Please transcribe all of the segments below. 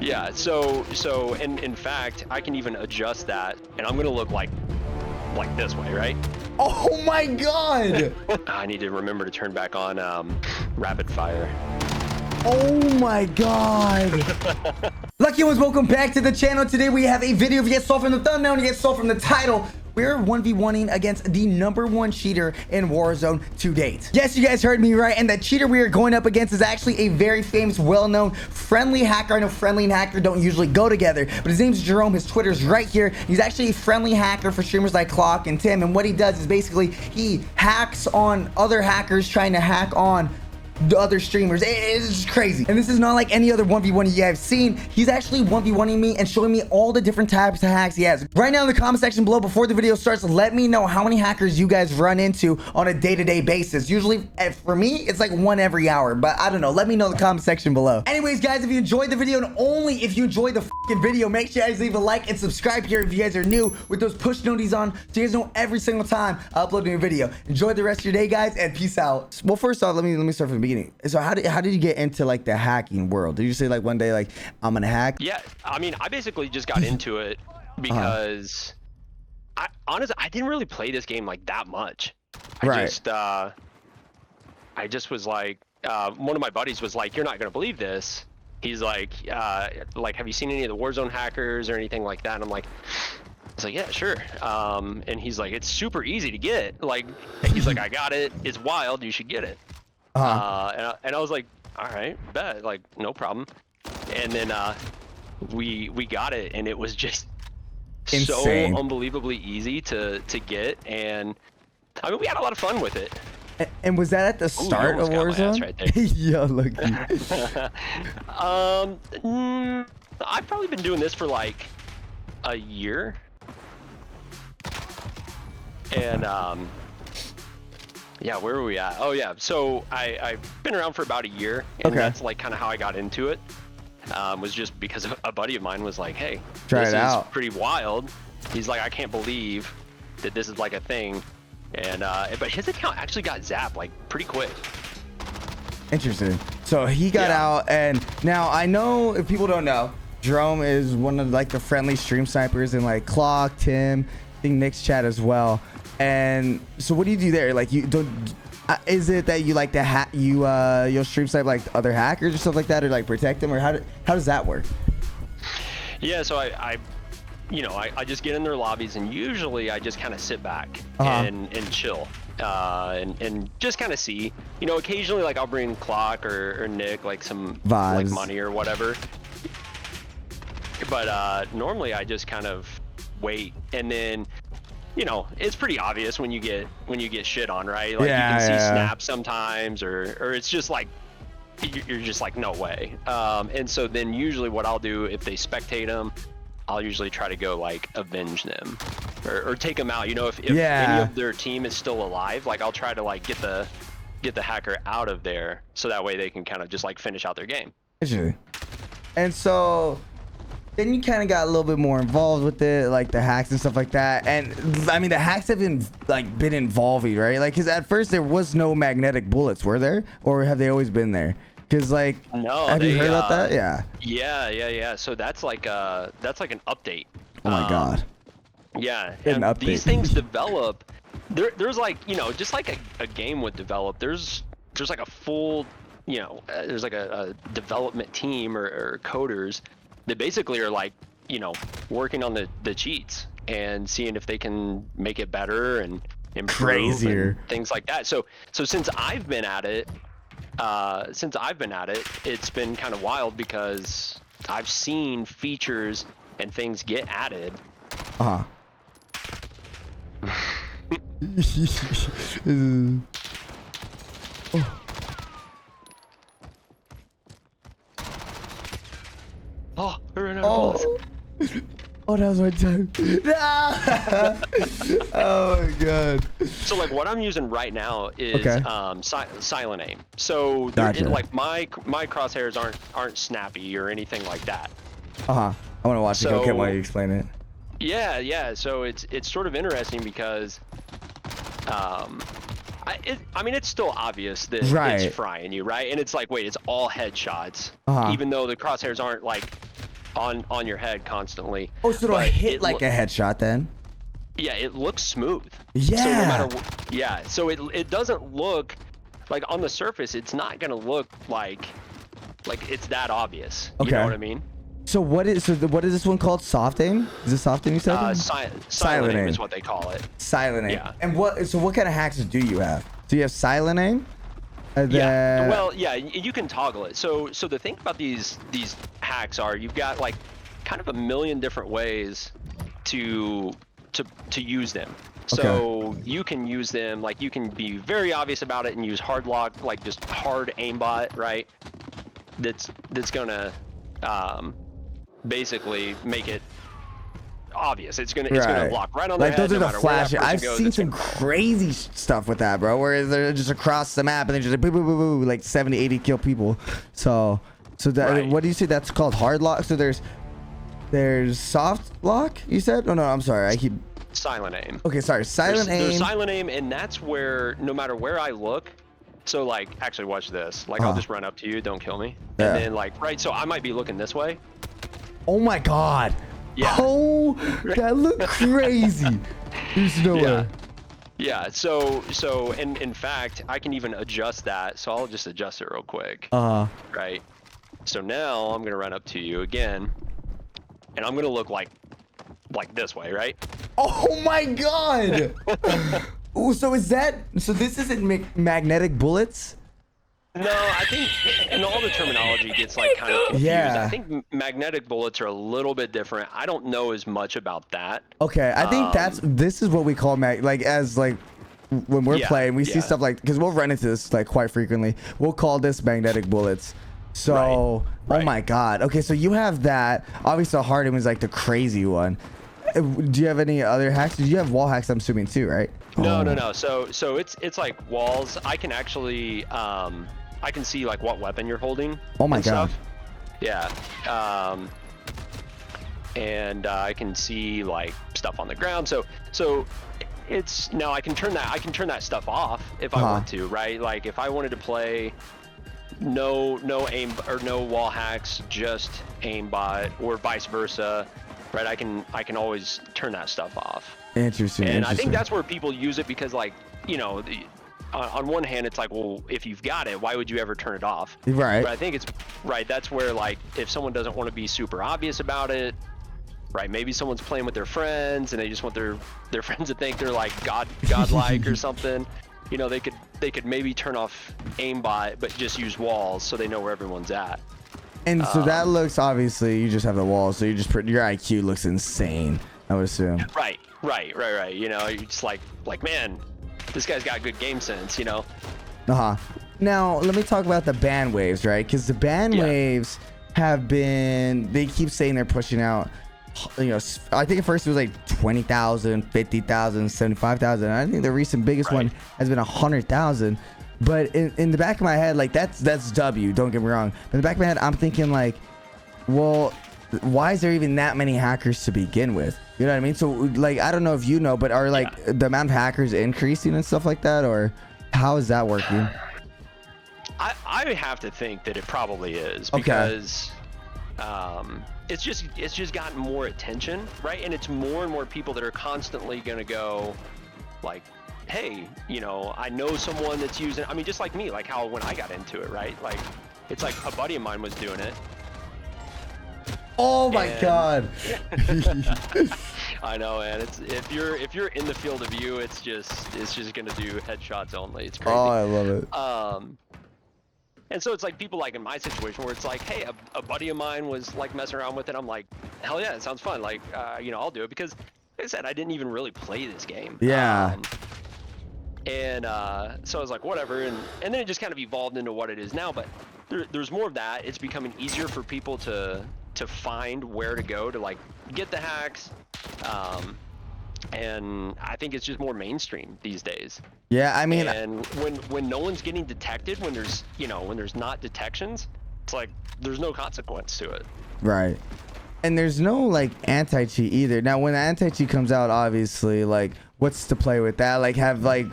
Yeah, so and in fact, I can even adjust that, and I'm gonna look like this way, right? Oh my god! I need to remember to turn back on rapid fire. Oh my god! Lucky ones, welcome back to the channel. Today we have a video. If you get saw from the thumbnail and you get saw from the title, we're 1v1ing against the #1 cheater in Warzone to date. Yes, you guys heard me right, and the cheater we are going up against is actually a very famous, well-known, friendly hacker. I know friendly and hacker don't usually go together, but his name's Jerome. His Twitter's right here. He's actually a friendly hacker for streamers like Clock and Tim, and what he does is basically he hacks on other hackers trying to hack on the other streamers. It's just crazy. And this is not like any other 1v1 you have seen. He's actually 1v1ing me and showing me all the different types of hacks he has. Right now in the comment section below, before the video starts, let me know how many hackers you guys run into on a day-to-day basis. Usually, for me, it's like one every hour, but I don't know. Let me know in the comment section below. Anyways, guys, if you enjoyed the video, and only if you enjoyed the fucking video, make sure you guys leave a like and subscribe here if you guys are new with those push notifications on, so you guys know every single time I upload a new video. Enjoy the rest of your day, guys, and peace out. Well, first off, let me start from the beginning. So how did you get into like the hacking world? Did you say like one day like I'm gonna hack? Yeah, I mean, I basically just got into it because I honestly didn't really play this game like that much. I just was like, one of my buddies was like, "You're not gonna believe this." He's like, have you seen any of the Warzone hackers or anything like that? And I'm like, I was like, yeah, sure. And he's like, it's super easy to get. Like, he's like, I got it. It's wild. You should get it. And I was like, all right, bet, like, no problem. And then we got it, and it was just insane. So unbelievably easy to get, and I mean, we had a lot of fun with it. And was that at the start of Warzone? Right there. Yo, look. I've probably been doing this for like a year, and yeah, where were we at? Oh yeah, so I've been around for about a year, and that's like kind of how I got into it. Was just because a buddy of mine was like, hey, this is pretty wild. He's like, I can't believe that this is like a thing. And but his account actually got zapped like pretty quick. Interesting. So he got out, and now I know, if people don't know, Jerome is one of like the friendly stream snipers in like Clock, Tim, I think Nick's chat as well. And so what do you do there? Like, you don't is it that you like to hack you'll stream snipe like other hackers or stuff like that, or like protect them, or how does that work? Yeah, so I just get in their lobbies, and usually I just kind of sit back and chill, and just kind of see, occasionally like I'll bring Clock or Nick like some vibes, like money or whatever, but normally I just kind of wait, and then it's pretty obvious when you get shit on, right? Like, you can see snaps sometimes, or it's just like you're just like, no way. And so then usually what I'll do, if they spectate them, I'll usually try to go like avenge them or take them out. If any of their team is still alive, like I'll try to like get the hacker out of there, so that way they can kind of just like finish out their game. And so then you kind of got a little bit more involved with it, like the hacks and stuff like that. And I mean, the hacks have been evolving, right? Like, because at first there was no magnetic bullets, were there, or have they always been there? Because like, no, have you heard about that? Yeah. So that's like an update. Oh my god. Yeah, and these things develop. There's like, just like a game would develop. There's like a full, there's like a development team or coders that basically are like, working on the cheats and seeing if they can make it better and improve and things like that. So since I've been at it, it's been kind of wild, because I've seen features and things get added. Oh. Oh, oh, that was my time. Oh my god. So like, what I'm using right now is silent aim. So like my crosshairs aren't snappy or anything like that. I want to watch it. Okay, while you explain it. Yeah. So it's sort of interesting because I mean, it's still obvious that it's frying you, right? And it's like, wait, it's all headshots, even though the crosshairs aren't like on your head constantly. Oh, so it'll hit like a headshot then? Yeah, it looks smooth. Yeah. So no matter yeah, so it doesn't look like on the surface. It's not gonna look like it's that obvious. Okay. You know what I mean? So what is this one called? Soft aim? Is it soft aim you said? Silent aim is what they call it. Silent aim. Yeah. And what kind of hacks do you have? Do you have silent aim? Yeah. Well, yeah, you can toggle it. So the thing about these hacks are you've got like kind of a million different ways to use them. So you can use them, like you can be very obvious about it and use hard lock, like just hard aimbot, right? That's gonna basically make it obvious. It's gonna lock right on their head. Those are no the flash. I've seen some crazy stuff with that, bro, where they're just across the map and they're just like, boo, boo, boo, boo, like 70, 80 kill people. So that what do you say that's called? Hard lock. So there's soft lock, you said? Oh no, I'm sorry. I keep silent aim. Okay, sorry. Silent aim. There's silent aim, and that's where no matter where I look. So like, actually watch this. Like I'll just run up to you, don't kill me. And then like, so I might be looking this way. Oh my God. Yeah. Oh, that looked crazy. There's no way. Yeah, so and in fact, I can even adjust that. So I'll just adjust it real quick. Right. So now I'm gonna run up to you again, and I'm gonna look like this way, right? Oh my God. Oh, so this isn't magnetic bullets? No, I think, and all the terminology gets like kind of confused. Yeah. I think magnetic bullets are a little bit different. I don't know as much about that. Okay, I think this is what we call when we're playing, we see stuff like, because we'll run into this like quite frequently. We'll call this magnetic bullets. So, oh my God. Okay, so you have that. Obviously, hard aim is like the crazy one. Do you have any other hacks? Did you have wall hacks? I'm assuming too, right? No. So it's like walls. I can actually I can see like what weapon you're holding. Oh my God. Stuff. Yeah. And I can see like stuff on the ground. So it's now I can turn that stuff off if I want to, right? Like if I wanted to play no aim or no wall hacks, just aimbot or vice versa. Right, I can always turn that stuff off. Interesting. And I think that's where people use it because, like, you know, on one hand, it's like, well, if you've got it, why would you ever turn it off? Right. But I think it's that's where, like, if someone doesn't want to be super obvious about it, right? Maybe someone's playing with their friends and they just want their friends to think they're like godlike or something. You know, they could maybe turn off aimbot but just use walls so they know where everyone's at. And so that looks, obviously you just have the walls, so your IQ looks insane, I would assume. Right. You know, you're just like man, this guy's got good game sense, you know. Now let me talk about the ban waves, right? Because the ban waves they keep saying they're pushing out, you know, I think at first it was like 20,000, 50,000, 75,000. I think the recent biggest one has been 100,000. But in the back of my head, like that's W, don't get me wrong. But in the back of my head, I'm thinking like, well, why is there even that many hackers to begin with? You know what I mean? So like, I don't know if you know, but are like the amount of hackers increasing and stuff like that, or how is that working? I have to think that it probably is because it's just gotten more attention, right? And it's more and more people that are constantly gonna go like, hey, you know, I know someone that's using, I mean, just like me, like how when I got into it, right? Like, it's like a buddy of mine was doing it. Oh my God. I know, man. It's if you're in the field of view, it's just gonna do headshots only. It's crazy. Oh, I love it. And so it's like people like in my situation where it's like, hey, a buddy of mine was like messing around with it. I'm like, hell yeah, it sounds fun. Like, you know, I'll do it because, like I said, I didn't even really play this game. Yeah. And so I was like, whatever, and then it just kind of evolved into what it is now. But there's more of that. It's becoming easier for people to find where to go to like get the hacks, and I think it's just more mainstream these days. Yeah, I mean, and when no one's getting detected, when there's not detections, it's like there's no consequence to it. Right. And there's no like anti-cheat either. Now when anti-cheat comes out, obviously, like what's to play with that? Like have like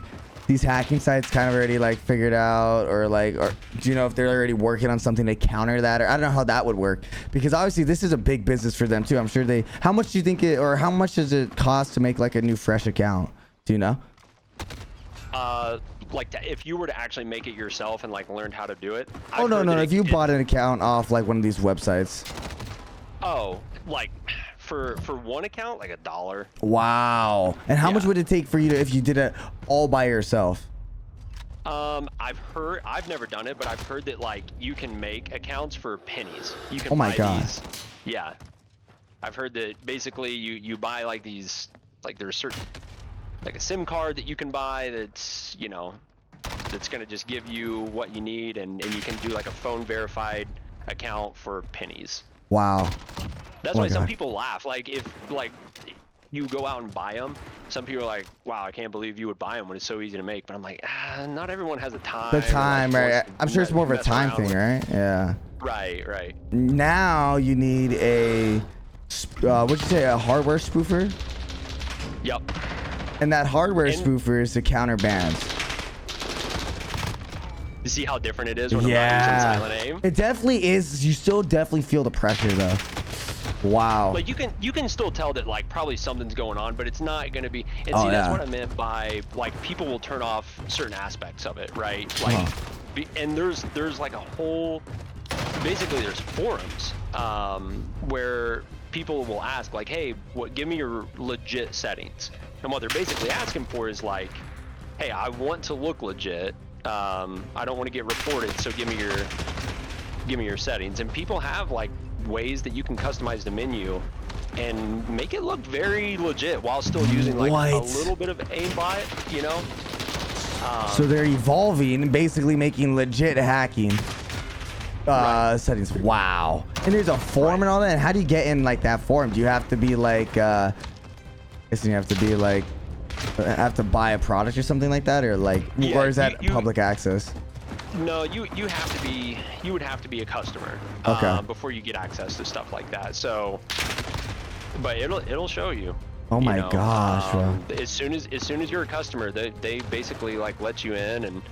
these hacking sites kind of already like figured out, or do you know if they're already working on something to counter that, or I don't know how that would work, because obviously this is a big business for them too. I'm sure how much do you think or how much does it cost to make like a new fresh account? Do you know? Like if you were to actually make it yourself and like learned how to do it. Oh, no, if you bought an account off like one of these websites. Oh, like for one account, like $1. Wow. And how much would it take for you to, if you did it all by yourself? I've never done it, but I've heard that like you can make accounts for pennies. You can oh my buy god. These. Yeah. I've heard that basically you buy like these, like there's certain, like a SIM card that you can buy that's, you know, that's gonna just give you what you need, and you can do like a phone verified account for pennies. Wow. That's why some people laugh. Like if like you go out and buy them, some people are like, wow, I can't believe you would buy them when it's so easy to make. But I'm like, not everyone has the time. The time, right? I'm sure it's more of a time thing, right? Yeah. Right. Now you need a, what'd you say, a hardware spoofer? Yep. And that hardware spoofer is to counter bans. You see how different it is when I'm not using silent aim? It definitely is. You still definitely feel the pressure though. Wow. Like you can still tell that like probably something's going on, but it's not going to be. And see, that's what I meant by like people will turn off certain aspects of it, right? Like, and there's like a whole, basically there's forums where people will ask like, hey, give me your legit settings. And what they're basically asking for is like, hey, I want to look legit. I don't want to get reported, so give me your settings. And people have like ways that you can customize the menu and make it look very legit while still using like a little bit of aimbot, you know? So they're evolving and basically making legit hacking settings. Wow. And there's a forum and all that. And how do you get in like that forum? Do you have to be like, you have to be like, have to buy a product or something like that, or like, or is that public access? No, you would have to be a customer before you get access to stuff like that. So, but it'll show you. Oh my gosh! Bro. As soon as you're a customer, they basically like let you in, and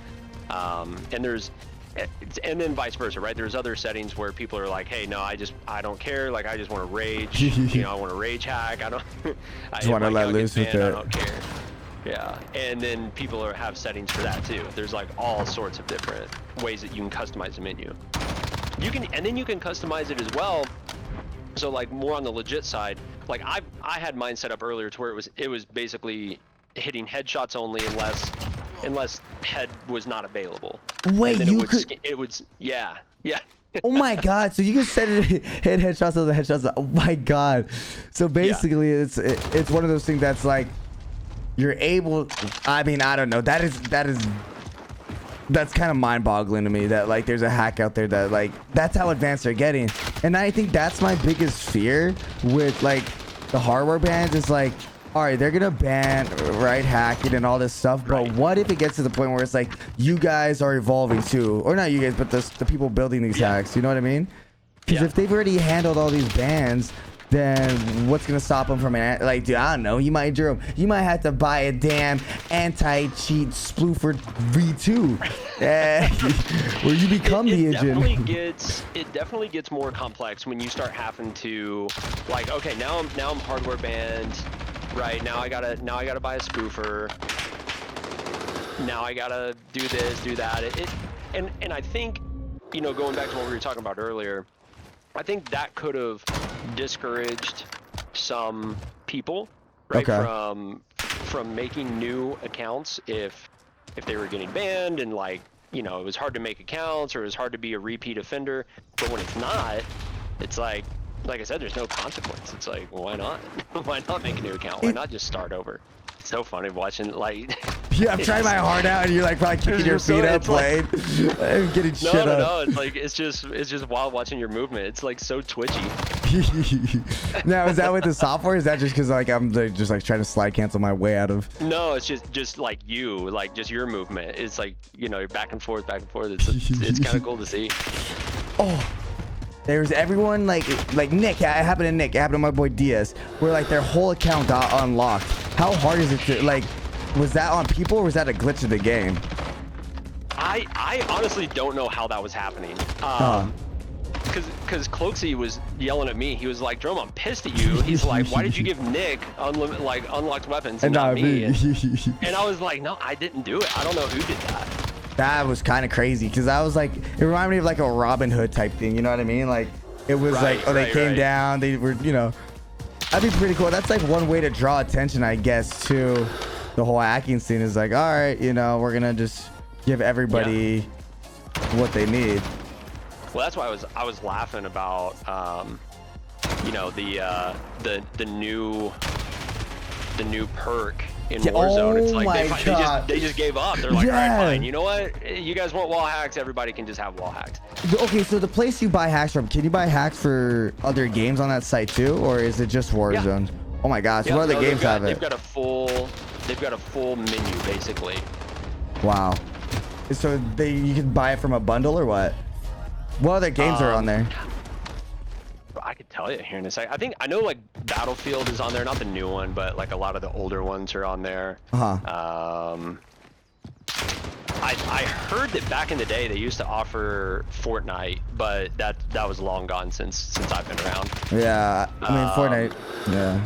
then vice versa, right? There's other settings where people are like, hey, no, I don't care. Like I just want to rage. You know, I want to rage hack. I don't. I just want to let loose with it. I don't care. Yeah, and then people have settings for that too. There's like all sorts of different ways that you can customize the menu. And then you can customize it as well. So like more on the legit side, like I had mine set up earlier to where it was basically hitting headshots only unless head was not available. Wait, yeah. Oh my god! So you can set it hit headshots to the headshots. Oh my god! So basically, it's one of those things that's like, you're able, I mean, I don't know, that's kind of mind-boggling to me that like there's a hack out there that like that's how advanced they're getting. And I think that's my biggest fear with like the hardware bans is like, all right, they're gonna ban hacking and all this stuff, but what if it gets to the point where it's like you guys are evolving too, or not you guys, but the people building these hacks, you know what I mean? Because if they've already handled all these bans, then what's gonna stop them from like, dude, I don't know, you might have to buy a damn anti-cheat sploofer V2 where you become the agent. It definitely gets more complex when you start having to like, okay, now I'm hardware banned, right? Now I gotta buy a spoofer, now I gotta do this, do that. And I think, you know, going back to what we were talking about earlier, I think that could have discouraged some people, right, from making new accounts if they were getting banned, and like, you know, it was hard to make accounts or it was hard to be a repeat offender. But when it's not, it's like I said, there's no consequence. It's like, well, why not? Why not make a new account? Why not just start over? It's so funny watching like. Yeah, I'm trying my heart out, and you're like probably kicking your feet up, playing, and getting shit up. No, it's like it's just wild watching your movement. It's like so twitchy. Now, is that with the software? Is that just because like I'm just like trying to slide cancel my way out of? No, it's just like just your movement. It's like, you know, you're back and forth. It's kind of cool to see. Oh. There's everyone like Nick. It happened to Nick. It happened to my boy Diaz, where like their whole account got unlocked. How hard is it to like? Was that on people or was that a glitch of the game? I honestly don't know how that was happening. Because Cloaksy was yelling at me. He was like, Drum, I'm pissed at you. He's like, why did you give Nick unlocked weapons and not me? And I was like, no, I didn't do it. I don't know who did that. That was kind of crazy because I was like, it reminded me of like a Robin Hood type thing. You know what I mean? Like it was they came down. They were, that'd be pretty cool. That's like one way to draw attention, I guess, to the whole hacking scene is like, all right, we're going to just give everybody what they need. Well, that's why I was laughing about, the new perk in Warzone. It's like they just gave up. They're like, all right, fine. You know what? You guys want wall hacks? Everybody can just have wall hacks. Okay, so the place you buy hacks from, can you buy hacks for other games on that site too, or is it just Warzone? Yeah. Oh my gosh, what other games have it? They've got a full menu basically. Wow. So you can buy it from a bundle or what? What other games are on there? I could tell you here in a second. I know like Battlefield is on there, not the new one, but like a lot of the older ones are on there. I heard that back in the day they used to offer Fortnite, but that was long gone since I've been around. Yeah, I mean Fortnite. Yeah.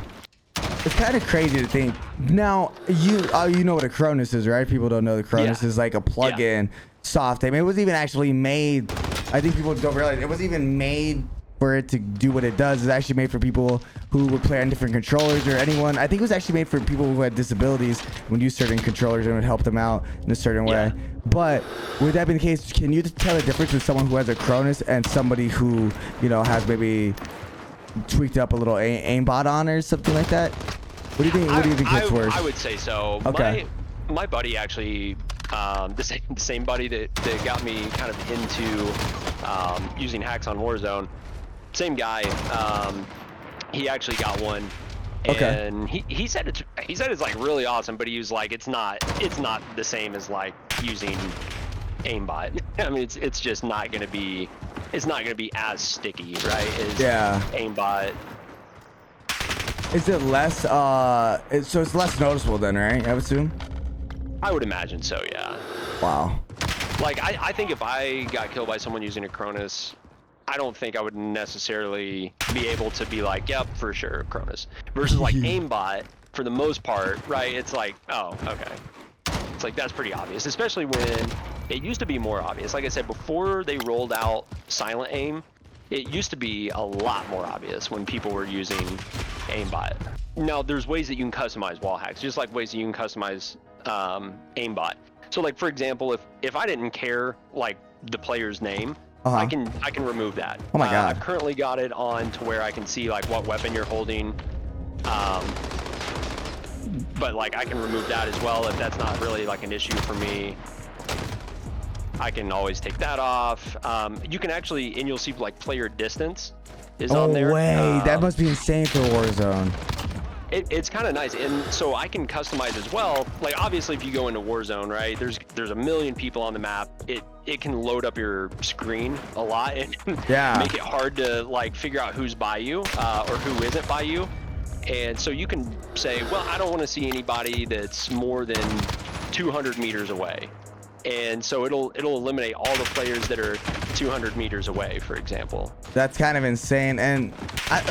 It's kind of crazy to think. Now you know what a Cronus is, right? People don't know the Cronus is like a plug-in soft aim. It was even actually made. I think people don't realize it was even made for it to do what it does. It's actually made for people who would play on different controllers or anyone. I think it was actually made for people who had disabilities when use certain controllers and would help them out in a certain way. But with that being the case, can you tell the difference with someone who has a Cronus and somebody who has maybe tweaked up a little aimbot on or something like that? What do you think? What do you think is worse? I would say so. Okay. My buddy actually, the same buddy that got me kind of into using hacks on Warzone, same guy. He actually got one, and he said it's like really awesome, but he was like, it's not the same as like using aimbot. I mean, it's just not gonna be as sticky, right? As aimbot. Is it less so it's less noticeable then, right? I would assume. I would imagine so, yeah. Wow. Like I think if I got killed by someone using a Cronus, I don't think I would necessarily be able to be like, yep, for sure, Cronus. Versus like aimbot, for the most part, right? It's like, oh, okay. It's like that's pretty obvious, especially when it used to be more obvious. Like I said, before they rolled out silent aim, it used to be a lot more obvious when people were using aimbot. Now, there's ways that you can customize wall hacks, just like ways that you can customize aimbot. So like, for example, if I didn't care like the player's name, I can remove that. Oh my god. I've currently got it on to where I can see like what weapon you're holding. But like I can remove that as well if that's not really like an issue for me. I can always take that off. You can actually, and you'll see like player distance is on there. Oh way, that must be insane for Warzone. It's kind of nice, and so I can customize as well. Like obviously, if you go into Warzone, right, there's a million people on the map. It can load up your screen a lot and make it hard to like figure out who's by you or who isn't by you. And so you can say, well, I don't want to see anybody that's more than 200 meters away. And so it'll eliminate all the players that are 200 meters away, for example. That's kind of insane. And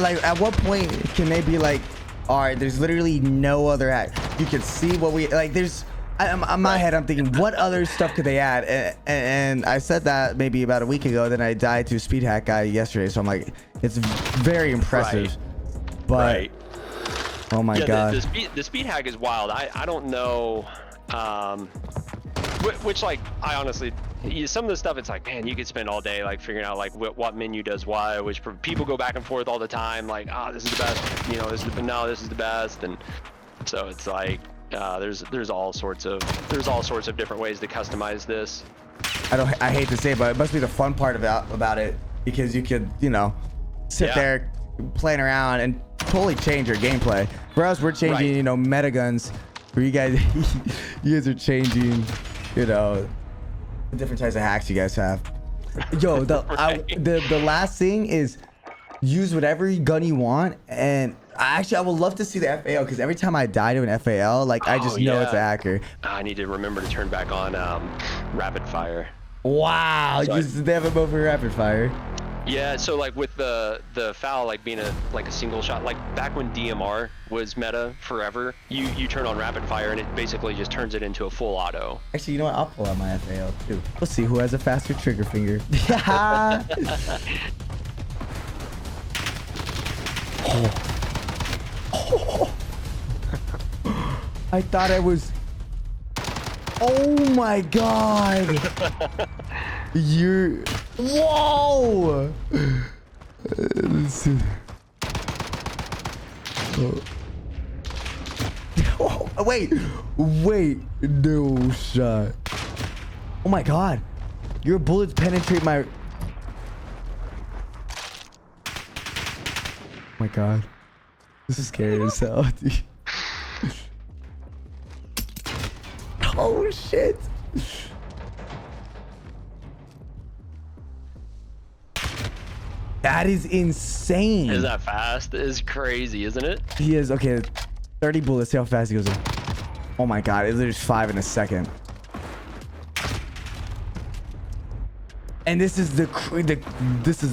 like, at what point can they be like, all right, there's literally no other hack. You can see what we like. There's, in my head, I'm thinking, what other stuff could they add? And I said that maybe about a week ago. Then I died to a speed hack guy yesterday. So I'm like, it's very impressive. But oh my god, the speed hack is wild. I don't know. Which like I honestly, some of the stuff it's like, man, you could spend all day like figuring out like what menu does what, which people go back and forth all the time, like, this is the best, this is the best, and so it's like there's all sorts of different ways to customize this. I hate to say it, but it must be the fun part about it, because you could sit there playing around and totally change your gameplay. For us, we're changing meta guns. For you guys, you guys are changing the different types of hacks you guys have. Yo, the last thing is use whatever gun you want, and Actually, I would love to see the FAL because every time I die to an FAL, like I just know it's a hacker. I need to remember to turn back on rapid fire. Wow, so they have a mode for rapid fire. Yeah, so like with the foul like being a single shot, like back when DMR was meta forever, you turn on rapid fire and it basically just turns it into a full auto. Actually, you know what? I'll pull out my FAL too. We'll see who has a faster trigger finger. Yeah. Oh. I thought I was. Oh my god. You're. Whoa. Let's see. Oh, wait. No shot. Oh my god. Your bullets penetrate my. Oh my god. This is scary as hell, dude. Oh shit. That is insane. Is that fast? It's crazy, isn't it? He is. Okay, 30 bullets. See how fast he goes in. Oh my god, there's 5 in a second. And this is the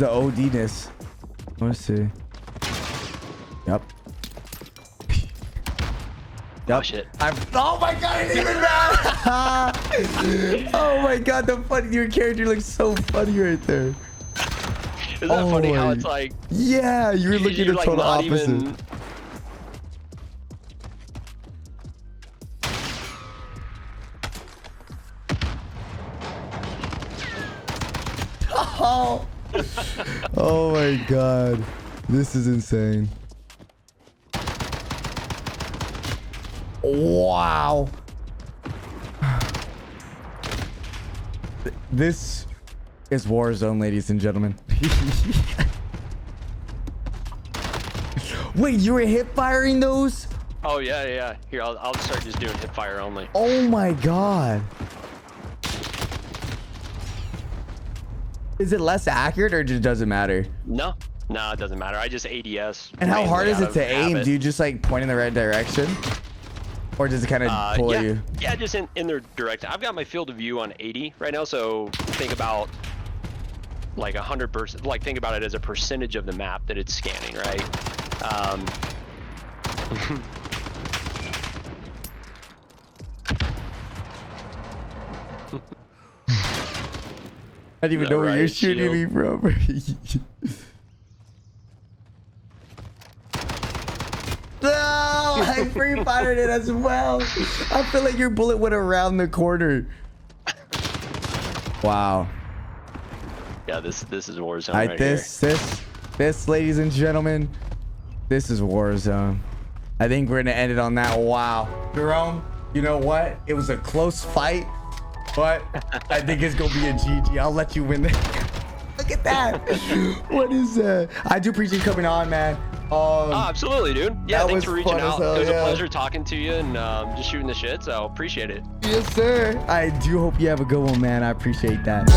OD-ness. Let's see. Yep. Oh shit. Oh my god, I didn't even know. Oh my god, your character looks so funny right there. Is that funny how it's like? Yeah, you're looking at the total opposite. Oh. Oh my god, this is insane. Wow. This is Warzone, ladies and gentlemen. Wait, you were hip firing those? Oh yeah. Here, I'll start just doing hip fire only. Oh my god. Is it less accurate or just doesn't matter? No, it doesn't matter. I just ADS. And how hard is it to aim? Do you just like point in the right direction? Or does it kind of pull you? Yeah, just in their direction. I've got my field of view on 80 right now, so think about like 100%. Like think about it as a percentage of the map that it's scanning, right? I don't even know where you're shooting me from. No, I free fired it as well. I feel like your bullet went around the corner. Wow. Yeah, this is Warzone right this, ladies and gentlemen, this is Warzone. I think we're gonna end it on that. Wow, Jerome, you know what? It was a close fight, but I think it's gonna be a GG. I'll let you win that. Look at that. What is that? I do appreciate you coming on, man. Absolutely, dude. Yeah, thanks for reaching out. It was a pleasure talking to you and just shooting the shit, so appreciate it. Yes, sir. I do hope you have a good one, man. I appreciate that.